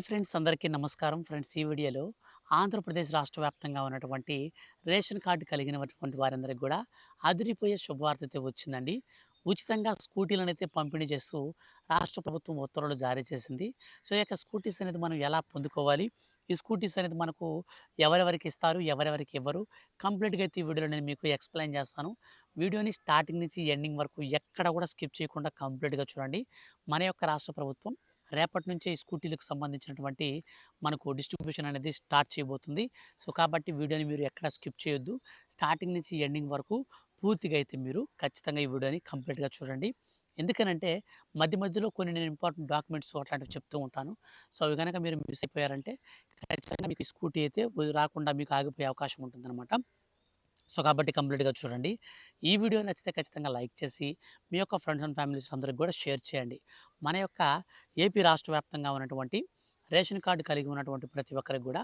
Hi friends, అందరికీ నమస్కారం. Friends, ఈ వీడియోలో ఆంధ్రప్రదేశ్ రాష్ట్ర వ్యాప్తంగా ఉన్నటువంటి రేషన్ కార్డు కలిగినటువంటి వారందరికీ కూడా అదిరిపోయే శుభవార్త అయితే వచ్చిందండి. ఉచితంగా స్కూటీలనైతే పంపిణీ చేస్తూ రాష్ట్ర ప్రభుత్వం ఉత్తర్వులు జారీ చేసింది. సో ఈ యొక్క స్కూటీస్ అనేది మనం ఎలా పొందుకోవాలి, ఈ స్కూటీస్ అనేది మనకు ఎవరెవరికి ఇస్తారు, ఎవరెవరికి ఇవ్వరు, కంప్లీట్గా అయితే ఈ వీడియోలో నేను మీకు ఎక్స్ప్లెయిన్ చేస్తాను. వీడియోని స్టార్టింగ్ నుంచి ఎండింగ్ వరకు ఎక్కడ కూడా స్కిప్ చేయకుండా కంప్లీట్గా చూడండి. మన యొక్క రాష్ట్ర ప్రభుత్వం రేపటి నుంచే ఈ స్కూటీలకు సంబంధించినటువంటి మనకు డిస్ట్రిబ్యూషన్ అనేది స్టార్ట్ చేయబోతుంది. సో కాబట్టి వీడియోని మీరు ఎక్కడ స్కిప్ చేయొద్దు. స్టార్టింగ్ నుంచి ఎండింగ్ వరకు పూర్తిగా అయితే మీరు ఖచ్చితంగా ఈ వీడియోని కంప్లీట్గా చూడండి. ఎందుకనంటే మధ్య మధ్యలో కొన్ని నేను ఇంపార్టెంట్ డాక్యుమెంట్స్ అట్లాంటివి చెప్తూ ఉంటాను. సో అవి కనుక మీరు మిస్ అయిపోయారంటే ఖచ్చితంగా మీకు ఈ స్కూటీ అయితే రాకుండా మీకు ఆగిపోయే అవకాశం ఉంటుందన్నమాట. సో కాబట్టి కంప్లీట్గా చూడండి. ఈ వీడియో నచ్చితే ఖచ్చితంగా లైక్ చేసి మీ యొక్క ఫ్రెండ్స్ అండ్ ఫ్యామిలీస్ అందరికి కూడా షేర్ చేయండి. మన యొక్క ఏపీ రాష్ట్ర వ్యాప్తంగా ఉన్నటువంటి రేషన్ కార్డు కలిగి ఉన్నటువంటి ప్రతి ఒక్కరికి కూడా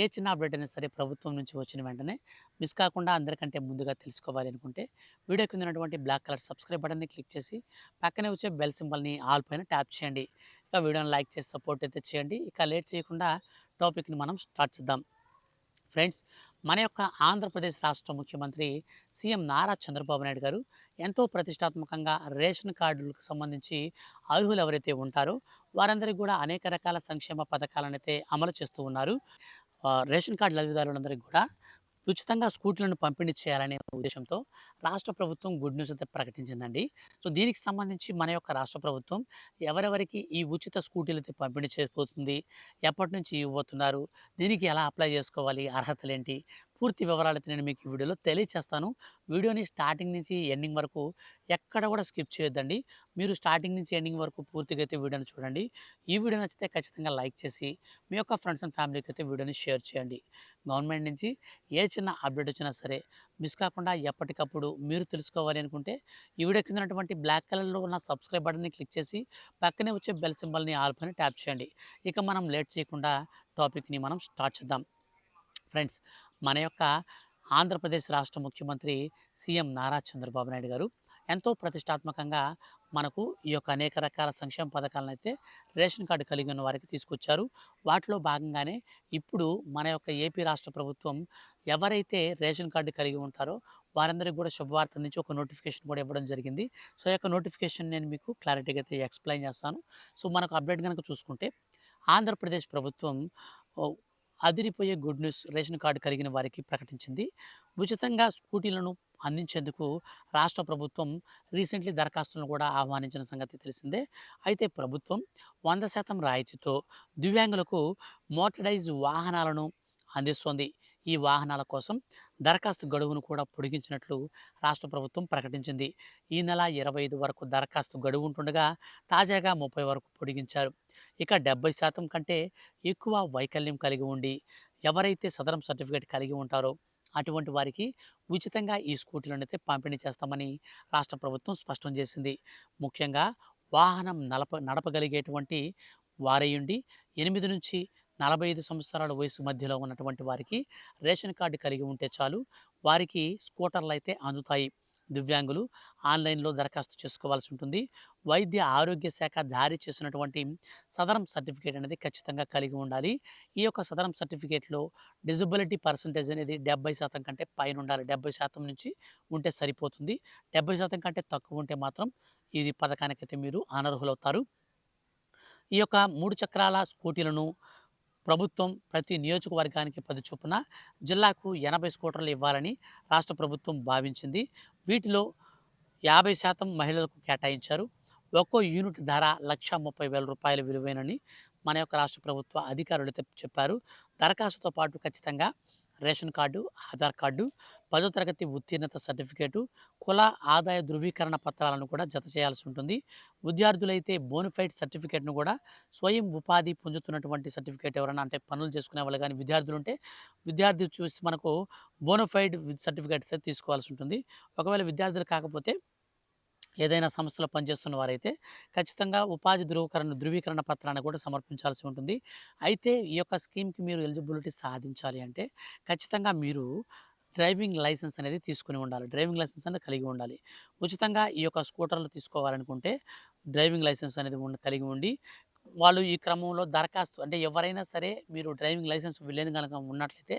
ఏ చిన్న అప్డేట్ అయినా సరే ప్రభుత్వం నుంచి వచ్చిన వెంటనే మిస్ కాకుండా అందరికంటే ముందుగా తెలుసుకోవాలి అనుకుంటే వీడియో కింద ఉన్నటువంటి బ్లాక్ కలర్ సబ్స్క్రైబ్ బటన్ని క్లిక్ చేసి పక్కనే వచ్చే బెల్ సింబల్ని ఆల్ పైన ట్యాప్ చేయండి. ఇక వీడియోని లైక్ చేసి సపోర్ట్ అయితే చేయండి. ఇక లేట్ చేయకుండా టాపిక్ని మనం స్టార్ట్ చేద్దాం. ఫ్రెండ్స్, మన యొక్క ఆంధ్రప్రదేశ్ రాష్ట్ర ముఖ్యమంత్రి సీఎం నారా చంద్రబాబు నాయుడు గారు ఎంతో ప్రతిష్టాత్మకంగా రేషన్ కార్డులకు సంబంధించి అర్హులు ఎవరైతే ఉంటారో వారందరికీ కూడా అనేక రకాల సంక్షేమ పథకాలను అయితే అమలు చేస్తూ ఉన్నారు. రేషన్ కార్డు లబ్ధిదారులందరికీ కూడా ఉచితంగా స్కూటీలను పంపిణీ చేయాలనే ఉద్దేశంతో రాష్ట్ర ప్రభుత్వం గుడ్ న్యూస్ అయితే ప్రకటించిందండి. సో దీనికి సంబంధించి మన యొక్క రాష్ట్ర ప్రభుత్వం ఎవరెవరికి ఈ ఉచిత స్కూటీలు అయితే పంపిణీ చేయబోతుంది, ఎప్పటి నుంచి ఇవ్వబోతున్నారు, దీనికి ఎలా అప్లై చేసుకోవాలి, అర్హతలేంటి, పూర్తి వివరాలైతే నేను మీకు ఈ వీడియోలో తెలియచేస్తాను. వీడియోని స్టార్టింగ్ నుంచి ఎండింగ్ వరకు ఎక్కడ కూడా స్కిప్ చేయొద్దండి. మీరు స్టార్టింగ్ నుంచి ఎండింగ్ వరకు పూర్తిగా అయితే వీడియోని చూడండి. ఈ వీడియో నచ్చితే ఖచ్చితంగా లైక్ చేసి మీ యొక్క ఫ్రెండ్స్ అండ్ ఫ్యామిలీకి అయితే వీడియోని షేర్ చేయండి. గవర్నమెంట్ నుంచి ఏ చిన్న అప్డేట్ వచ్చినా సరే మిస్ కాకుండా ఎప్పటికప్పుడు మీరు తెలుసుకోవాలి అనుకుంటే ఈ వీడియో కింద ఉన్నటువంటి బ్లాక్ కలర్లో ఉన్న సబ్స్క్రైబ్ బటన్ని క్లిక్ చేసి పక్కనే వచ్చే బెల్ సింబల్ని ఆల్ పైన ట్యాప్ చేయండి. ఇక మనం లేట్ చేయకుండా టాపిక్ని మనం స్టార్ట్ చేద్దాం. ఫ్రెండ్స్, మన యొక్క ఆంధ్రప్రదేశ్ రాష్ట్ర ముఖ్యమంత్రి సీఎం నారా చంద్రబాబు నాయుడు గారు ఎంతో ప్రతిష్టాత్మకంగా మనకు ఈ యొక్క అనేక రకాల సంక్షేమ పథకాలను అయితే రేషన్ కార్డు కలిగి ఉన్న వారికి తీసుకొచ్చారు. వాటిలో భాగంగానే ఇప్పుడు మన యొక్క ఏపీ రాష్ట్ర ప్రభుత్వం ఎవరైతే రేషన్ కార్డు కలిగి ఉంటారో వారందరికీ కూడా శుభవార్త నుంచి ఒక నోటిఫికేషన్ కూడా ఇవ్వడం జరిగింది. సో ఈ యొక్క నోటిఫికేషన్ నేను మీకు క్లారిటీగా అయితే ఎక్స్ప్లెయిన్ చేస్తాను. సో మనకు అప్డేట్ కనుక చూసుకుంటే ఆంధ్రప్రదేశ్ ప్రభుత్వం అదిరిపోయే గుడ్ న్యూస్ రేషన్ కార్డు కలిగిన వారికి ప్రకటించింది. ఉచితంగా స్కూటీలను అందించేందుకు రాష్ట్ర ప్రభుత్వం రీసెంట్లీ దరఖాస్తులను కూడా ఆహ్వానించిన సంగతి తెలిసిందే. అయితే ప్రభుత్వం 100% రాయితీతో దివ్యాంగులకు మోటరైజ్ వాహనాలను అందిస్తోంది. ఈ వాహనాల కోసం దరఖాస్తు గడువును కూడా పొడిగించినట్లు రాష్ట్ర ప్రభుత్వం ప్రకటించింది. ఈ నెల 25 వరకు దరఖాస్తు గడువు ఉంటుండగా తాజాగా 30 వరకు పొడిగించారు. ఇక 70% కంటే ఎక్కువ వైకల్యం కలిగి ఉండి ఎవరైతే సదరం సర్టిఫికేట్ కలిగి ఉంటారో అటువంటి వారికి ఉచితంగా ఈ స్కూటీలను అయితే పంపిణీ చేస్తామని రాష్ట్ర ప్రభుత్వం స్పష్టం చేసింది. ముఖ్యంగా వాహనం నడపగలిగేటువంటి వారయుండి 8 నుంచి 45 సంవత్సరాల వయసు మధ్యలో ఉన్నటువంటి వారికి రేషన్ కార్డు కలిగి ఉంటే చాలు, వారికి స్కూటర్లు అయితే అందుతాయి. దివ్యాంగులు ఆన్లైన్లో దరఖాస్తు చేసుకోవాల్సి ఉంటుంది. వైద్య ఆరోగ్య శాఖ జారీ చేసినటువంటి సదరం సర్టిఫికేట్ అనేది ఖచ్చితంగా కలిగి ఉండాలి. ఈ యొక్క సదరం సర్టిఫికేట్లో డిజబిలిటీ పర్సంటేజ్ అనేది 70% కంటే పైన ఉండాలి. 70% నుంచి ఉంటే సరిపోతుంది. 70% కంటే తక్కువ ఉంటే మాత్రం ఇది పథకానికైతే మీరు అనర్హులవుతారు. ఈ యొక్క 3 చక్రాల స్కూటీలను ప్రభుత్వం ప్రతి నియోజకవర్గానికి 10 చొప్పున జిల్లాకు 80 స్కూటర్లు ఇవ్వాలని రాష్ట్ర ప్రభుత్వం భావించింది. వీటిలో 50% మహిళలకు కేటాయించారు. ఒక్కో యూనిట్ ధర రూ. 1,30,000 విలువైనని మన యొక్క రాష్ట్ర ప్రభుత్వ అధికారులు అయితే చెప్పారు. దరఖాస్తుతో పాటు ఖచ్చితంగా రేషన్ కార్డు, ఆధార్ కార్డు, 10వ తరగతి ఉత్తీర్ణత సర్టిఫికేటు, కుల ఆదాయ ధృవీకరణ పత్రాలను కూడా జత చేయాల్సి ఉంటుంది. విద్యార్థులైతే బోనఫైడ్ సర్టిఫికేట్ను కూడా స్వయం ఉపాధి పొందుతున్నటువంటి సర్టిఫికేట్ ఎవరైనా అంటే పనులు చేసుకునే వాళ్ళు కానీ విద్యార్థులు ఉంటే విద్యార్థి చూసి మనకు బోనఫైడ్ సర్టిఫికేట్స్ అయితే తీసుకోవాల్సి ఉంటుంది. ఒకవేళ విద్యార్థులు కాకపోతే ఏదైనా సంస్థలో పనిచేస్తున్న వారైతే ఖచ్చితంగా ఉపాధి ధృవీకరణ పత్రాన్ని కూడా సమర్పించాల్సి ఉంటుంది. అయితే ఈ యొక్క స్కీమ్కి మీరు ఎలిజిబిలిటీ సాధించాలి అంటే ఖచ్చితంగా మీరు డ్రైవింగ్ లైసెన్స్ అనేది తీసుకుని ఉండాలి. డ్రైవింగ్ లైసెన్స్ అనేది కలిగి ఉండాలి. ఉచితంగా ఈ యొక్క స్కూటర్లు తీసుకోవాలనుకుంటే డ్రైవింగ్ లైసెన్స్ అనేది కలిగి ఉండి వాళ్ళు ఈ క్రమంలో దరఖాస్తు అంటే ఎవరైనా సరే మీరు డ్రైవింగ్ లైసెన్స్ లేని గనక ఉన్నట్లయితే,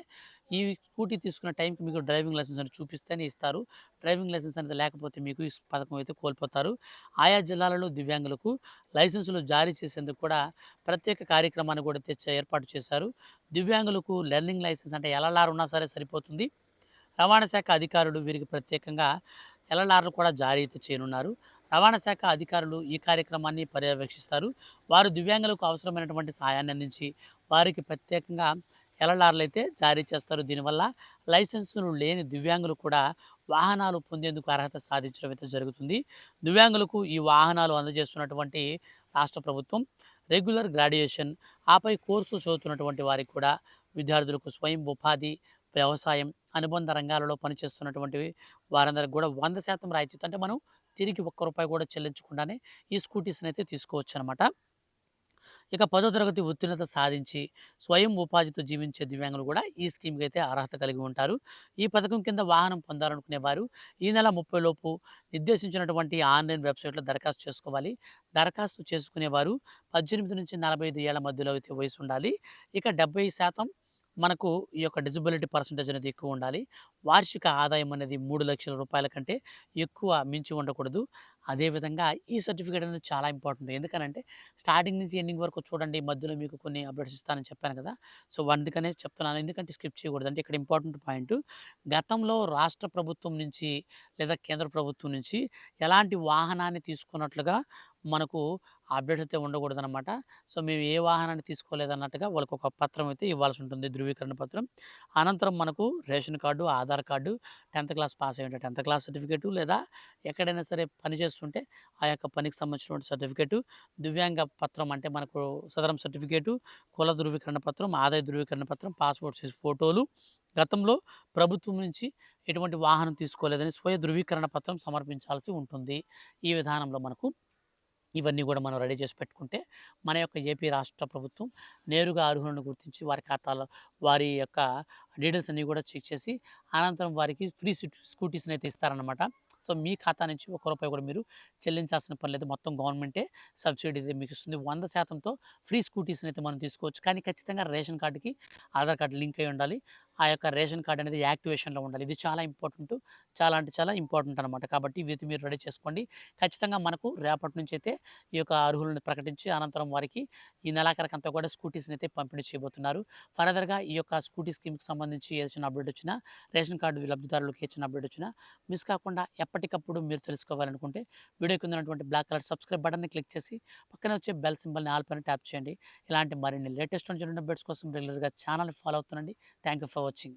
ఈ స్కూటీ తీసుకున్న టైంకి మీకు డ్రైవింగ్ లైసెన్స్ అనేది చూపిస్తేనే ఇస్తారు. డ్రైవింగ్ లైసెన్స్ అనేది లేకపోతే మీకు ఈ పథకం అయితే కోల్పోతారు. ఆయా జిల్లాలలో దివ్యాంగులకు లైసెన్సులు జారీ చేసేందుకు కూడా ప్రత్యేక కార్యక్రమాన్ని కూడా ఏర్పాటు చేశారు. దివ్యాంగులకు లెర్నింగ్ లైసెన్స్ అంటే ఎల్ఎల్ఆర్ ఉన్నా సరే సరిపోతుంది. రవాణా శాఖ అధికారులు వీరికి ప్రత్యేకంగా ఎల్ఎల్ఆర్‌లు కూడా జారీ అయితే చేయనున్నారు. రవాణా శాఖ అధికారులు ఈ కార్యక్రమాన్ని పర్యవేక్షిస్తారు. వారు దివ్యాంగులకు అవసరమైనటువంటి సాయాన్ని అందించి, వారికి ప్రత్యేకంగా ఎల్ఎల్ఆర్‌లు అయితే జారీ చేస్తారు. దీనివల్ల లైసెన్సులు లేని దివ్యాంగులు కూడా వాహనాలు పొందేందుకు అర్హత సాధించడం అయితే జరుగుతుంది. దివ్యాంగులకు ఈ వాహనాలు అందజేస్తున్నటువంటి రాష్ట్ర ప్రభుత్వం రెగ్యులర్ గ్రాడ్యుయేషన్, ఆపై కోర్సు చదువుతున్నటువంటి వారికి కూడా విద్యార్థులకు స్వయం ఉపాధి, వ్యవసాయం, అనుబంధ రంగాలలో పనిచేస్తున్నటువంటి వారందరికి కూడా 100% రాయితీతో అంటే మనం తిరిగి ఒక్క రూపాయి కూడా చెల్లించకుండానే ఈ స్కూటీస్‌ని అయితే తీసుకోవచ్చనమాట. ఇక 10వ తరగతి ఉత్తీర్ణత సాధించి స్వయం ఉపాధితో జీవించే దివ్యాంగులు కూడా ఈ స్కీమ్‌కి అయితే అర్హత కలిగి ఉంటారు. ఈ పథకం కింద వాహనం పొందాలనుకునే వారు ఈ నెల 30 లోపు నిర్దేశించినటువంటి ఆన్‌లైన్ వెబ్‌సైట్‌లో దరఖాస్తు చేసుకోవాలి. దరఖాస్తు చేసుకునేవారు 18-45 ఏళ్ల మధ్యలో అయితే వయసు ఉండాలి. ఇక 70% మనకు ఈ యొక్క డిజబిలిటీ పర్సెంటేజ్ అనేది ఎక్కువ ఉండాలి. వార్షిక ఆదాయం అనేది 3,00,000 కంటే ఎక్కువ మించి ఉండకూడదు. అదేవిధంగా ఈ సర్టిఫికేట్ అనేది చాలా ఇంపార్టెంట్. ఎందుకనంటే స్టార్టింగ్ నుంచి ఎండింగ్ వరకు చూడండి. మధ్యలో మీకు కొన్ని అప్డేట్స్ ఇస్తానని చెప్పాను కదా! సో, అందుకనే చెప్తున్నాను. ఎందుకంటే స్కిప్ చేయకూడదు. అంటే ఇక్కడ ఇంపార్టెంట్ పాయింట్, గతంలో రాష్ట్ర ప్రభుత్వం నుంచి లేదా కేంద్ర ప్రభుత్వం నుంచి ఎలాంటి వాహనాన్ని తీసుకున్నట్లుగా మనకు అప్డేట్ అయితే ఉండకూడదనమాట. సో, మేము ఏ వాహనాన్ని తీసుకోలేదన్నట్టుగా వాళ్ళకొక పత్రం అయితే ఇవ్వాల్సి ఉంటుంది. ధృవీకరణ పత్రం. అనంతరం మనకు రేషన్ కార్డు, ఆధార్ కార్డు, 10థ్ క్లాస్ పాస్ అయ్యుంటే 10థ్ క్లాస్ సర్టిఫికేటు, లేదా ఎక్కడైనా సరే పని చేస్తుంటే ఆ యొక్క పనికి సంబంధించినటువంటి సర్టిఫికేటు, దివ్యాంగ పత్రం అంటే మనకు సదరం సర్టిఫికేటు, కుల ధృవీకరణ పత్రం, ఆదాయ ధృవీకరణ పత్రం, పాస్‌పోర్ట్ సైజ్ ఫోటోలు, గతంలో ప్రభుత్వం నుంచి ఎటువంటి వాహనం తీసుకోలేదని స్వయ ధృవీకరణ పత్రం సమర్పించాల్సి ఉంటుంది. ఈ విధానంలో మనకు ఇవన్నీ కూడా మనం రెడీ చేసి పెట్టుకుంటే మన యొక్క ఏపీ రాష్ట్ర ప్రభుత్వం నేరుగా అర్హులను గుర్తించి వారి ఖాతాలో వారి యొక్క డీటెయిల్స్ అన్నీ కూడా చెక్ చేసి అనంతరం వారికి ఫ్రీ స్కూటీస్ని అయితే ఇస్తారనమాట. సో, మీ ఖాతా నుంచి ఒక్క రూపాయి కూడా మీరు చెల్లించాల్సిన పని లేదు. మొత్తం గవర్నమెంటే సబ్సిడీ అయితే మీకు ఇస్తుంది. 100%తో ఫ్రీ స్కూటీస్ని అయితే మనం తీసుకోవచ్చు. కానీ ఖచ్చితంగా రేషన్ కార్డుకి ఆధార్ కార్డు లింక్ అయి ఉండాలి. ఆ యొక్క రేషన్ కార్డు అనేది యాక్టివేషన్లో ఉండాలి. ఇది చాలా ఇంపార్టెంట్. చాలా అంటే చాలా ఇంపార్టెంట్ అనమాట. కాబట్టి ఇవి మీరు రెడీ చేసుకోండి. ఖచ్చితంగా మనకు రేపటి నుంచి అయితే ఈ యొక్క అర్హులను ప్రకటించి అనంతరం వారికి ఈ నెలాఖరుకంతా కూడా స్కూటీస్ని అయితే పంపిణీ చేయబోతున్నారు. ఫర్దర్‌గా ఈ యొక్క స్కూటీ స్కీమ్‌కి సంబంధించి ఏ చిన్న అప్డేట్ వచ్చినా, రేషన్ కార్డు లబ్ధిదారులకు ఏ చిన్న అప్డేట్ వచ్చినా మిస్ కాకుండా ఎప్పటికప్పుడు మీరు తెలుసుకోవాలనుకుంటే వీడియో కింద ఉన్నటువంటి బ్లాక్ కలర్ సబ్స్క్రైబ్ బటన్‌ని క్లిక్ చేసి పక్కనే వచ్చే బెల్ సింబల్‌ని ఆల్ పైన ట్యాప్ చేయండి. ఇలాంటి మరిన్ని లేటెస్ట్ అప్డేట్స్ కోసం రెగ్యులర్‌గా ఛానల్‌ని ఫాలో అవుతుండండి. Thank you for watching.